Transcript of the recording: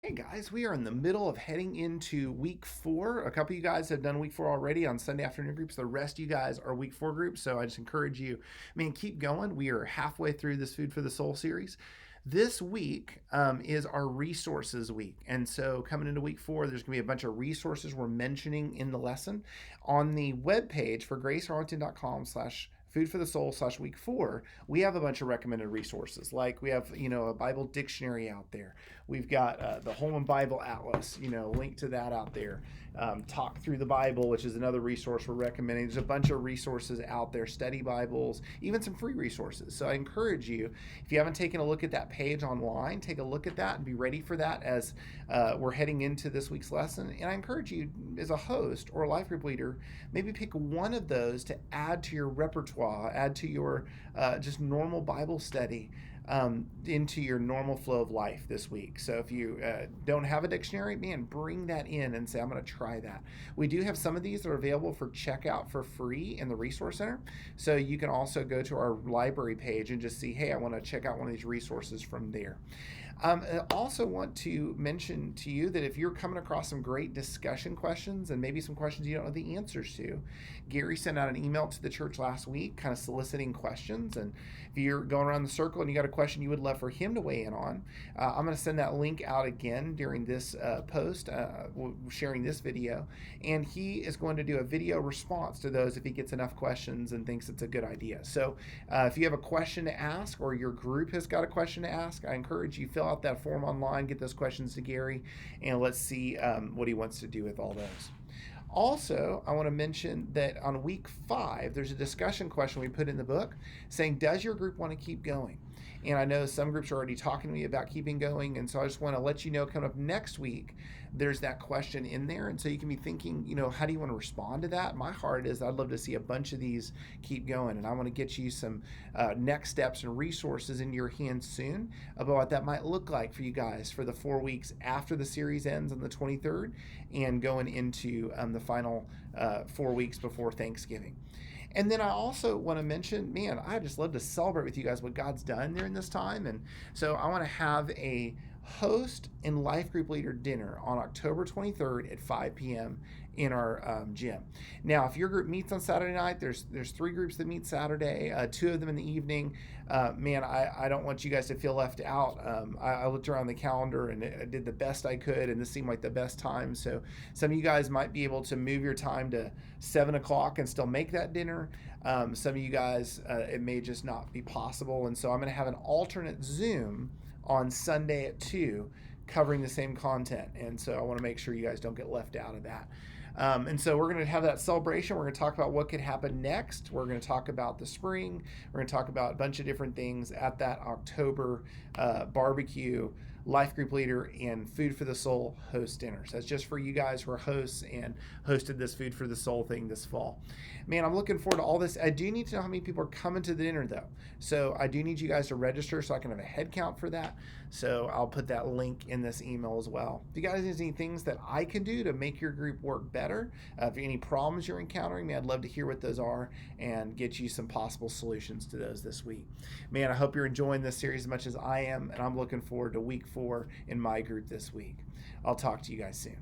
Hey guys, we are in the middle of heading into week 4. A couple of you guys have done week 4 already on Sunday afternoon groups. The rest of you guys are week 4 groups. So I just encourage you, man, keep going. We are halfway through this Food for the Soul series. This week is our resources week. And so coming into week 4, there's going to be a bunch of resources we're mentioning in the lesson. On the webpage for gracearlington.com/food for the soul /week 4, we have a bunch of recommended resources. Like we have, a Bible dictionary out there. We've got the Holman Bible Atlas, link to that out there. Talk Through the Bible, which is another resource we're recommending. There's a bunch of resources out there, study Bibles, even some free resources. So I encourage you, if you haven't taken a look at that page online, take a look at that and be ready for that as we're heading into this week's lesson. And I encourage you, as a host or a life group leader, maybe pick one of those to add to your repertoire, add to your just normal Bible study. Into your normal flow of life this week. So if you don't have a dictionary, man, bring that in and say, I'm going to try that. We do have some of these that are available for checkout for free in the Resource Center. So you can also go to our library page and just see, hey, I want to check out one of these resources from there. I also want to mention to you that if you're coming across some great discussion questions and maybe some questions you don't know the answers to, Gary sent out an email to the church last week kind of soliciting questions. And if you're going around the circle and you got a question you would love for him to weigh in on, I'm going to send that link out again during this post, sharing this video. And he is going to do a video response to those if he gets enough questions and thinks it's a good idea. So if you have a question to ask or your group has got a question to ask, I encourage you fill out that form online, get those questions to Gary, and let's see what he wants to do with all those. Also, I want to mention that on week 5, there's a discussion question we put in the book saying, does your group want to keep going? And I know some groups are already talking to me about keeping going. And so I just want to let you know, coming up next week, there's that question in there. And so you can be thinking, how do you want to respond to that? My heart is I'd love to see a bunch of these keep going. And I want to get you some next steps and resources in your hands soon about what that might look like for you guys for the 4 weeks after the series ends on the 23rd and going into the final 4 weeks before Thanksgiving. And then I also want to mention, man, I just love to celebrate with you guys what God's done during this time. And so I want to have a host and life group leader dinner on October 23rd at 5 p.m. in our gym. Now, if your group meets on Saturday night, there's 3 groups that meet Saturday, 2 of them in the evening. Man, I don't want you guys to feel left out. I looked around the calendar and I did the best I could, and this seemed like the best time. So some of you guys might be able to move your time to 7 o'clock and still make that dinner. Some of you guys, it may just not be possible. And so I'm going to have an alternate Zoom on Sunday at 2 covering the same content. And so I want to make sure you guys don't get left out of that. And so we're going to have that celebration. We're going to talk about what could happen next. We're going to talk about the spring. We're going to talk about a bunch of different things at that October barbecue, life group leader, and Food for the Soul host dinner. So that's just for you guys who are hosts and hosted this Food for the Soul thing this fall. Man, I'm looking forward to all this. I do need to know how many people are coming to the dinner, though. So I do need you guys to register so I can have a head count for that. So I'll put that link in this email as well. If you guys have any things that I can do to make your group work better, if any problems you're encountering, man, I'd love to hear what those are and get you some possible solutions to those this week. Man, I hope you're enjoying this series as much as I am, and I'm looking forward to week 4 in my group this week. I'll talk to you guys soon.